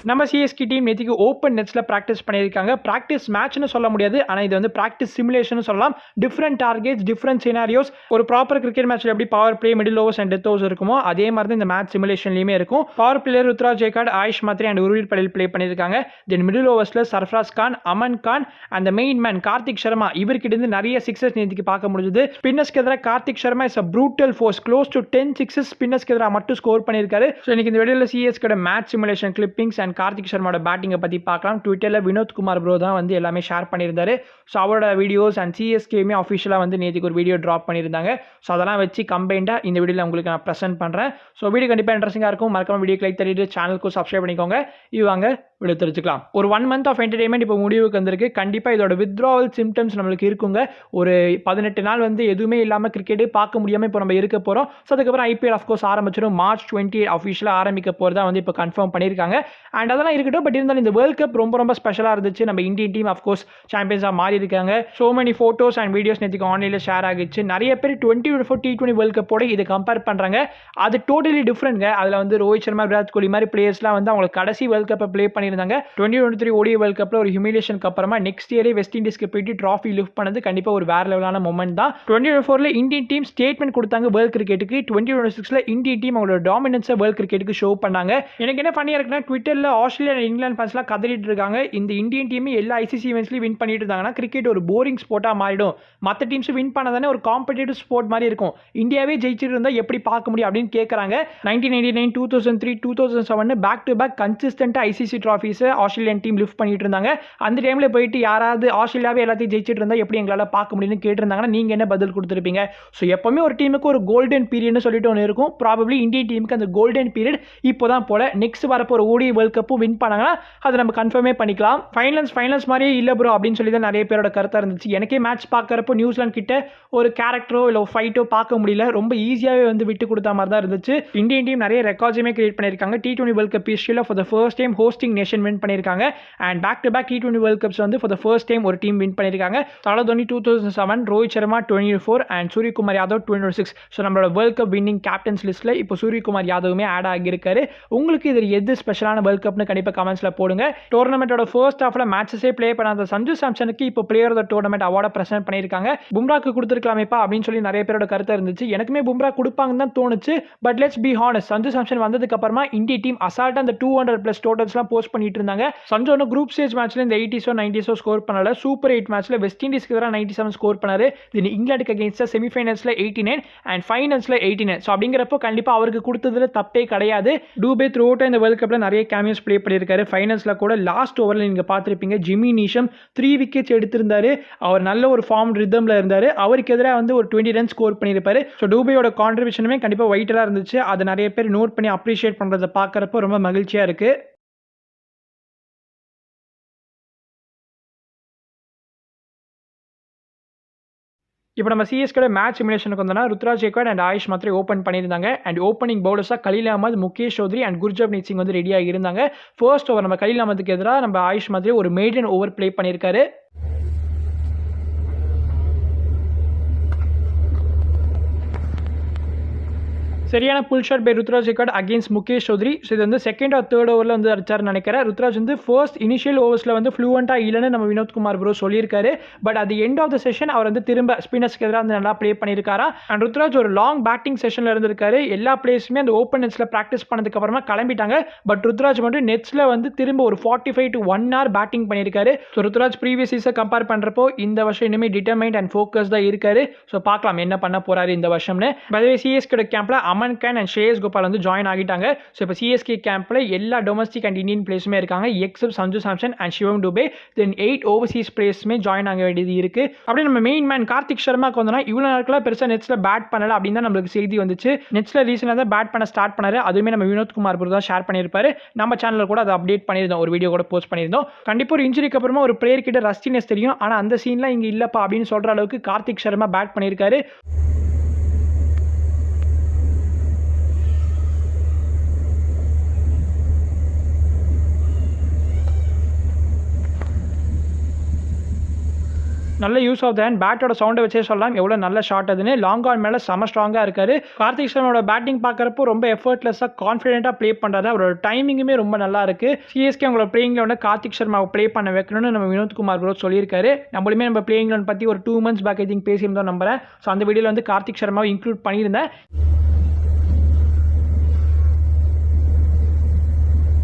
நம்ம CSK team நேற்றுக்கு open நெட்ஸில் ப்ராக்டிஸ் பண்ணியிருக்காங்க. ப்ராக்டிஸ் மேட்ச்னு சொல்ல முடியாது, ஆனால் இது வந்து ப்ராக்டிஸ் சிமுலேஷன் சொல்லலாம். Different targets, different scenarios. ஒரு ப்ராப்பர் கிரிக்கெட் மேட்ச்சில் எப்படி power play, middle overs and death overs இருக்குமோ அதே மாதிரி தான் இந்த மேட்ச் சிமுலேஷன்லையுமே இருக்கும். Power player Ruturaj Gaikwad, Ayush Mhatre and Urvil Patel play பண்ணியிருக்காங்க. தென் மிடில் ஓவர்ஸில் Sarfaraz Khan, Aman Khan and main man Kartik Sharma, இவர்கிட்ட இருந்து நிறைய சிக்ஸஸ் நேற்றுக்கு பார்க்க முடிஞ்சது. ஸ்பின்னர்ஸ்க்கு எதிராக Kartik Sharma is a brutal force. Close to 10 sixes ஸ்பின்னர்ஸ்க்கு எதிராக மட்டும் ஸ்கோர் பண்ணியிருக்காரு. ஸோ இன்னைக்கு இந்த வீடியோவில் CSK match simulation clippings and Kartik சர்மாவோட பேட்டிங்கை பற்றி பார்க்கலாம். ட்விட்டரில் வினோத் குமார் ப்ரோ தான் வந்து எல்லாமே ஷேர் பண்ணியிருந்தாரு. ஸோ அவரோட வீடியோஸ் அண்ட் சிஎஸ்கேமே அஃபிஷியலாக வந்து நேற்றுக்கு ஒரு வீடியோ ட்ராப் பண்ணியிருந்தாங்க. ஸோ அதெல்லாம் வச்சு கம்பைண்டாக இந்த வீடியோவில் உங்களுக்கு நான் ப்ரெசென்ட் பண்ணுறேன். ஸோ வீடியோ கண்டிப்பாக இன்ட்ரெஸ்டிங்காக இருக்கும். மறக்காம வீடியோ லைக் தட்டிட்டு சேனலுக்கு சப்ஸ்கிரைப் பண்ணிக்கோங்க. இவங்க வீடியோ தெரிஞ்சுக்கலாம். ஒரு 1 month ஆஃப் என்டர்டைன்மெண்ட் இப்போ முடிவுக்கு வந்திருக்கு. கண்டிப்பாக இதோட வித்ட்ராவல் சிம்டம்ஸ் நம்மளுக்கு இருக்குங்க. ஒரு 18 நாள் வந்து எதுவுமே இல்லாமல் கிரிக்கெட்டே பார்க்க முடியாமல் இப்போ நம்ம இருக்க போகிறோம். ஸோ அதுக்கப்புறம் ஐபிஎல் அஃப்கோர்ஸ் ஆரம்பிச்சிடும். March 20 அஃபிஷியலாக ஆரம்பிக்க போகிறதா வந்து இப்போ கன்ஃபார்ம் பண்ணியிருக்காங்க. அண்ட் அதெல்லாம் இருக்கட்டும், பட் இருந்தாலும் இந்த வேர்ல்ட் கப் ரொம்ப ரொம்ப ஸ்பெஷலாக இருந்துச்சு. நம்ம இந்தியன் டீம் அஃப்கோர்ஸ் சாம்பியன்ஸாக மாறி இருக்காங்க. So many photos and videos நேற்றுக்கு ஆன்லைனில் ஷேர் ஆகிடுச்சு. நிறைய பேர் 2024 T20 வேர்ல்ட் கப்போட இதை கம்பேர் பண்ணுறாங்க. அது டோட்டலி டிஃப்ரெண்ட்ங்க. அதில் வந்து ரோஹித் சர்மா, விராட் கோலி மாதிரி பிளேயர்ஸ்லாம் வந்து அவங்க கடைசி வேர்ல்ட் கப்பை ப்ளே பண்ணியிருந்தாங்க. 2023 ODI வேர்ல்ட் கப்பில் ஒரு ஹியூமிலேஷனுக்கு அப்புறமா நெக்ஸ்ட் இயரே வெஸ்ட் இண்டீஸ்க்கு போயிட்டு ட்ராஃபி லிஃப்ட் பண்ணது கண்டிப்பாக ஒரு வேற லெவலான மொமெண்ட் தான். 2024 இந்தியன் டீம் ஸ்டேட்மெண்ட் கொடுத்தாங்க வேர்ல்ட் கிரிக்கெட்டுக்கு. 2026 இந்தியன் டீம் அவங்களோட டாமினன்ஸை வேர்ல்ட் கிரிக்கெட்டுக்கு ஷோ பண்ணாங்க. எனக்கு என்ன பண்ணியா இருக்குன்னா, ட்விட்டரில் ஆஸ்திரேலியா அண்ட் இங்கிலாந்து ஃபேன்ஸ்லாம் கதறிட்டு இருக்காங்க. இந்த இந்தியன் டீம் எல்லா ஐசிசி ஈவெண்ட்ஸ்லையும் வின் பண்ணிட்டு இருந்தாங்கன்னா கிரிக்கெட் ஒரு போரிங் ஸ்போர்ட்டாக மாறிடும். மற்ற டீம்ஸ் வின் பண்ணதானே ஒரு காம்படிட்டிவ் ஸ்போர்ட் மாதிரி இருக்கும். இந்தியாவே ஜெயிச்சிட்டு இருந்தால் எப்படி பார்க்க முடியும் அப்படின்னு கேட்குறாங்க. 1999, 2003, 2007 பேக் டு பேக் கன்சிஸ்டன்ட்டாக ஐசிசி ட்ராஃபீஸை ஆஸ்திரேலியன் டீம் லிஃப்ட் பண்ணிட்டு இருந்தாங்க. அந்த டைமில் போயிட்டு யாராவது ஆஸ்திரேலியாவே எல்லாத்தையும் ஜெயிச்சிட்டு இருந்தால் எப்படி எங்களால் பார்க்க முடியும்னு கேட்டிருந்தாங்கன்னா நீங்கள் என்ன பதில் கொடுத்துருப்பீங்க? ஸோ எப்பவுமே ஒரு டீமுக்கு ஒரு கோல்டன் பீரியட்னு சொல்லிட்டு ஒன்று இருக்கும். ப்ராபப்ளி இந்தியன் டீமுக்கு அந்த கோல்டன் பீரியட் இப்போ தான் போல. நெக்ஸ்ட் வரப்போ ஒரு ODI வேர்ல்ட் கப்பும் வின் பண்ணாங்கன்னா அதை நம்ம கன்ஃபார்மே பண்ணிக்கலாம். ஃபைனல்ஸ் மாதிரியே இல்லை ப்ரோ அப்படின்னு சொல்லி தான் நிறைய பேரோட கருத்தாக இருந்துச்சு. எனக்கே மேட்ச் பார்க்குறப்போ நியூசிலாந்து கிட்ட ஒரு கேரக்டரோ இல்லை ஃபைட்டோ பார்க்க முடியல. ரொம்ப ஈஸியாகவே வந்து விட்டு கொடுத்த மாதிரி தான் இருந்துச்சு. இந்தியன் டீம் நிறைய ரெக்கார்ட்ஸுமே கிரியேட் பண்ணியிருக்காங்க. T20 வேர்ல்ட் கப் ஹிஸ்டரியில் for the first time hosting nation win பண்ணியிருக்காங்க. And back to back T20 world cups வந்து ஃபார் த ஃபர்ஸ்ட் டைம் ஒரு டீம் வின் பண்ணியிருக்காங்க. தல தோனி 2007, ரோஹித் சர்மா 2024 அண்ட் சூரியகுமார் யாதவ் 2026. ஸோ நம்மளோட வேர்ல்ட் கப் வின்னிங் கேப்டன்ஸ் லிஸ்ட்டில் இப்போ சூரியகுமார் யாதவுமே ஆட் ஆகியிருக்காரு. உங்களுக்கு இதில் எது ஸ்பெஷலான வேர்ல்ட் கப்னு கண்டிப்பாக கமெண்ட்ஸில் போடுங்க. டோர்னமெண்ட்டோட ஃபர்ஸ்ட் ஹாஃபில் மேட்சஸே ப்ளே பண்ணாத சஞ்சு சாம்சனுக்கு இப்போ பிளேயர் ஆஃப் த டோர்னமெண்ட் அவார்டை பிரசென்ட் பண்ணியிருக்காங்க. பும்ராக்கு கொடுத்துருக்கலாமேப்பா அப்படின்னு சொல்லி நிறைய பேரோட கருத்து இருந்துச்சு. எனக்குமே பும்ரா கொடுப்பாங்கன்னு தான் தோணுச்சு. But let's be honest, Sanju Samson வந்ததுக்கு அப்புறமா இந்திய டீம் அசால்ட்டாக அந்த 200+ டோட்டல்ஸ்லாம் போஸ்ட் பண்ணிட்டு இருந்தாங்க. சஞ்சு ஒன்று குரூப் ஸ்டேஜ் மேட்ச்ல இந்த 80s 90s ஸ்கோர் பண்ணல. சூப்பர் 8 மேட்ச்ல வெஸ்ட் இண்டீஸ்க்கு எதிராக 97 ஸ்கோர் பண்ணாரு. தென் இங்கிலாந்துக்கு அகேன்ஸ்ட் செமிஃபைனல்ஸ்ல 89 அண்ட் ஃபைனல்ஸ்ல 89. ஸோ அப்படிங்கிறப்போ கண்டிப்பாக அவருக்கு கொடுத்ததுல தப்பே கிடையாது. டூபே த்ரூ அவுட் இந்த வேர்ல்ட் கப்ல நிறைய கேமியோஸ் ப்ளே பண்ணியிருக்காரு. ஃபைனல்ஸ்ல கூட லாஸ்ட் ஓவரில் நீங்க பார்த்துருப்பீங்க, ஜிம்மி நீஷம் 3 விக்கெட்ஸ் எடுத்திருந்தாரு. அவர் நல்ல ஒரு ஃபார்ம் ரிதம்ல இருந்தாரு. அவருக்கு எதிராக வந்து ஒரு 20 ரன் ஸ்கோர் பண்ணியிருப்பாரு. ஸோ டூபேயோட கான்ட்ரிபியூஷனுமே கண்டிப்பாக வைட்டலா இருந்துச்சு. அதை நிறைய பேர் நோட் பண்ணி அப்ரிஷியேட் பண்றதை பார்க்கறப்போ ரொம்ப மகிழ்ச்சியா இருக்கு. இப்போ நம்ம சிஎஸ்கே மேட்ச் சிமுலேஷனுக்கு வந்தோம்னா ருத்ராஜ் ஜெய்காட் அண்ட் ஆயுஷ் மாத்ரே ஓப்பன் பண்ணியிருந்தாங்க. அண்ட் ஓப்பனிங் பவுலர்ஸாக கலீல் அஹமத், முகேஷ் சௌத்ரி அண்ட் குர்ஜப்னீத் சிங் வந்து ரெடியாக இருந்தாங்க. ஃபர்ஸ்ட் ஓவர் நம்ம கலீல் அஹமதுக்கு எதிராக நம்ம ஆயுஷ் மாத்ரே ஒரு மெய்டன் ஓவர் ப்ளே பண்ணியிருக்காரு. சரியான pull shot by Ruturaj Gaikwad against Mukesh Choudhary. So இது வந்து செகண்ட் ஆர் தேர்ட் ஓவரில் வந்து அடிச்சார்னு நினைக்கிறேன். ருத்ராஜ் வந்து ஃபர்ஸ்ட் இனிஷியல் ஓவர்ஸில் வந்து ஃப்ளூவெண்ட்டாக இல்லைன்னு நம்ம வினோத் குமார் ப்ரோ சொல்லியிருக்காரு. பட் அது எண்ட் ஆஃப் த செஷன் அவர் வந்து திரும்ப ஸ்பின்னர்ஸ்க்கு எதிராக வந்து நல்லா ப்ளே பண்ணியிருக்காரா. அண்ட் ருத்ராஜ் ஒரு லாங் பேட்டிங் செஷனில் இருந்திருக்காரு. எல்லா பிளேஸுமே அந்த ஓப்பன் நெட்ஸில் ப்ராக்டிஸ் பண்ணதுக்கு அப்புறமா கிளம்பிட்டாங்க. பட் ருத்ராஜ் மட்டும் நெட்ஸில் வந்து திரும்ப ஒரு 45 to 1 hour பேட்டிங் பண்ணியிருக்காரு. ஸோ ருத்ராஜ் ப்ரீவியஸ் சீஸை கம்பேர் பண்ணுறப்போ இந்த வருஷம் இனிமேல் டிட்டர்மைண்ட் அண்ட் ஃபோக்கஸ் தான் இருக்காரு. ஸோ பார்க்கலாம் என்ன பண்ண போறாரு இந்த வருஷம்னு. பதவே சிஎஸ்கே கேம்ப்ல அமன் கான் அண்ட் ஷேயஸ் கோபால் வந்து ஜாயின் ஆகிட்டாங்க. ஸோ இப்போ சிஎஸ்கே கேம்ப்ல எல்லா டொமஸ்டிக் அண்ட் இந்தியன் பிளேஸுமே இருக்காங்க except Sanju Samson and Shivam Dube. Then 8 overseas பிளேஸுமே ஜாயின் ஆக வேண்டியது இருக்கு. அப்படியே நம்ம மெயின் மேன் கார்த்திக் சர்மாக்கு வந்தோம்னா இவ்வளோ நாட்களாக பெருசாக நெட்ஸில் பேட் பண்ணல அப்படின்னு தான் நம்மளுக்கு செய்தி வந்துச்சு. நெட்ஸில் ரீசனாக தான் பேட் பண்ண ஸ்டார்ட் பண்ணாரு. அதுவுமே நம்ம வினோத் குமார் ப்ரோ தான் ஷேர் பண்ணியிருப்பாரு. நம்ம சேனலில் கூட அதை அப்டேட் பண்ணியிருந்தோம், ஒரு வீடியோ கூட போஸ்ட் பண்ணியிருந்தோம். கண்டிப்பாக ஒரு இன்ஜுரிக்கு அப்புறமா ஒரு பிளேயர் கிட்ட ரஸ்டினஸ் தெரியும். ஆனால் அந்த சீன்லாம் இங்கே இல்லப்பா அப்படின்னு சொல்ற அளவுக்கு கார்த்திக் சர்மா பேட் பண்ணியிருக்காரு. நல்ல யூஸ் ஆஃப் த ஹேண்ட், பேட்டோட சவுண்டை வச்சே சொல்லலாம் எவ்வளோ நல்ல ஷாட் அதுன்னு. லாங் ஆன் மேலே செம ஸ்ட்ராங்காக இருக்காரு. கார்த்திக் சர்மாவோட பேட்டிங் பார்க்குறப்போ ரொம்ப எஃபர்ட்லெஸ்ஸாக கான்ஃபிடென்ட்டாக ப்ளே பண்ணுறாரு. அவரோட டைமிங்குமே ரொம்ப நல்லா இருக்கு. சிஎஸ்கே அவங்களோட பிளேயிங் லெவலில் கார்த்திக் சர்மாவை ப்ளே பண்ண வைக்கணும்னு நம்ம வினோத்குமார் ப்ரோ சொல்லியிருக்காரு. நம்மளுமே நம்ம பிளேயிங் லெவல் பற்றி ஒரு 2 months பேக் ஐ திங்க் பேசியிருந்தோம் நம்புறேன். ஸோ அந்த வீடியோவில் வந்து கார்த்திக் சர்மாவை இன்க்ளூட் பண்ணியிருந்தேன்.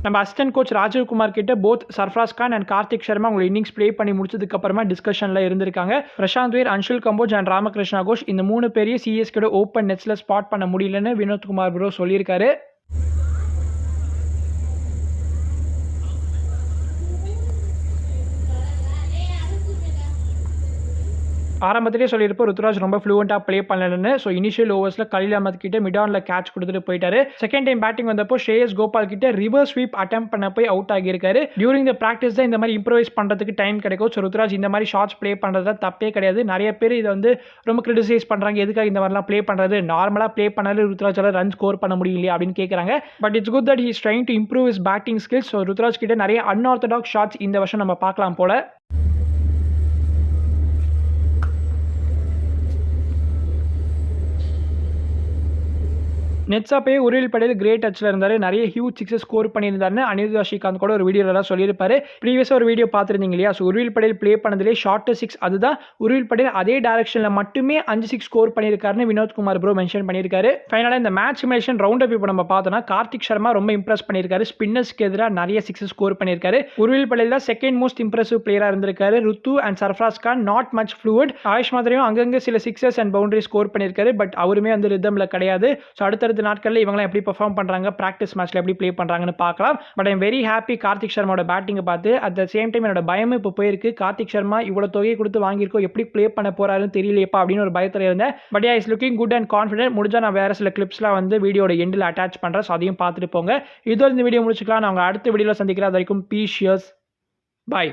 நம்ம அசிஸ்டன்ட் கோச் ராஜீவ் குமார் கிட்ட போத் சர்ஃப்ராஸ் கான் அண்ட் கார்த்திக் சர்மா உங்களை இன்னிங்ஸ் ப்ளே பண்ணி முடிச்சதுக்கு அப்புறமா டிஸ்கஷனில் இருந்திருக்காங்க. பிரசாந்த் வேர், அன்ஷுல் கம்போஜ் அண்ட் ராமகிருஷ்ணா கோஷ் இந்த 3 பேரையும் சிஎஸ்கேட ஓப்பன் நெட்ஸில் ஸ்பாட் பண்ண முடியலன்னு வினோத்குமார் ப்ரோ சொல்லியிருக்காரு. ஆரம்பத்திலே சொல்லியிருப்போம் ருத்ராஜ் ரொம்ப ஃப்ளூவெண்ட்டாக ப்ளே பண்ணலன்னு. ஸோ இனிஷியல் ஓவர்ஸில் கலீல் அஹமத் கிட்ட மிட் ஆனில் கேட்ச் கொடுத்துட்டு போயிட்டாரு. செகண்ட் டைம் பேட்டிங் வந்தப்போ ஸ்ரேயஸ் கோபால் கிட்ட ரிவர்ஸ் ஸ்வீப் அட்டெம்ப்ட் பண்ண போய் அவுட் ஆகியிருக்காரு. டியூரிங் த ப்ராக்டிஸ் தான் இந்த மாதிரி இம்ப்ரோவைஸ் பண்ணுறதுக்கு டைம் கிடைக்கும். ஸோ ருத்ராஜ் இந்த மாதிரி ஷார்ட்ஸ் ப்ளே பண்ணுறதுல தப்பே கிடையாது. நிறைய பேர் இதை வந்து ரொம்ப கிரிட்டிசைஸ் பண்ணுறாங்க, எதுக்காக இந்த மாதிரிலாம் ப்ளே பண்ணுறது, நார்மலாக ப்ளே பண்ணாலும் ருத்ராஜால் ரன் ஸ்கோர் பண்ண முடியலையா அப்படின்னு கேட்குறாங்க. But it's good that he is trying to improve his batting skills. So Ruturaj கிட்ட நிறைய அன்ஆர்த்தடாக்ஸ் ஷாட்ஸ் இந்த வருஷம் நம்ம பார்க்கலாம் போல. நெட்ஸாப்பே உருவில் படையில் கிரேட் டச்சில் இருந்தார். நிறைய ஹியூஜ் சிக்ஸஸ் ஸ்கோர் பண்ணியிருந்தாருன்னு அனிருத் ஸ்ரீகாந்த் கூட ஒரு வீடியோவில் சொல்லியிருப்பாரு. ப்ரீவியஸாக ஒரு வீடியோ பார்த்துருந்தீங்க இல்லையா? ஸோ உருவில் படையில் ப்ளே பண்ணதிலே ஷார்ட்டஸ்ட் 6 அதுதான். உருவில் படையில் அதே டேரக்ஷனில் மட்டுமே 5 6 ஸ்கோர் பண்ணியிருக்காருன்னு வினோத்குமார் ப்ரோ மென்ஷன் பண்ணியிருக்காரு. ஃபைனலாக இந்த மேட்ச் சிமுலேஷன் ரவுண்ட் அப் இப்போ நம்ம பார்த்தோம்னா கார்த்திக் சர்மா ரொம்ப இம்ப்ரெஸ் பண்ணியிருக்காரு. ஸ்பின்னர்ஸ்க்கு எதிராக நிறைய சிக்ஸஸ் ஸ்கோர் பண்ணியிருக்காரு. உருவில் படையில் தான் செகண்ட் மோஸ்ட் இம்ப்ரெசிவ் பிளேயராக இருந்திருக்காரு. Ruthu and Sarfaraz Khan not much fluid. Ayush மாதிரியும் அங்கங்கே சில சிக்ஸஸ் அண்ட் பவுண்டரி ஸ்கோர் பண்ணியிருக்காரு. பட் அவருமே வந்து ரிதமில் கிடையாது. ஸோ அடுத்தடுத்த நாட்களில் இவங்களாம் எப்படி பெர்ஃபார்ம் பண்ணுறாங்க, ப்ராக்டிஸ் மேட்ச்ல எப்படி ப்ளே பண்ணுறாங்கன்னு பார்க்கலாம். But I'm very happy Kartik சர்மாவோட பேட்டிங்கை பார்த்து. அட் த சேம் டைம் என்னோட பயமும் இப்போ போயிருக்கு. கார்த்திக் சர்மா இவ்வளோ தொகையை கொடுத்து வாங்கியிருக்கோம், எப்படி ப்ளே பண்ண போறாருன்னு தெரியலையப்பா அப்படின்னு ஒரு பயத்தில் இருந்தேன். But is looking good and confident. முடிஞ்சா நான் வேற சில கிளிப்ஸ்லாம் வந்து வீடியோட எண்டில் அட்டாச் பண்ணுறேன். ஸோ அதையும் பார்த்துட்டு போங்க. இதோட இந்த வீடியோ முடிச்சுக்கலாம். நான் உங்க அடுத்த வீடியோவில் சந்திக்கிறேன். அது வரைக்கும் பீஸ், பை.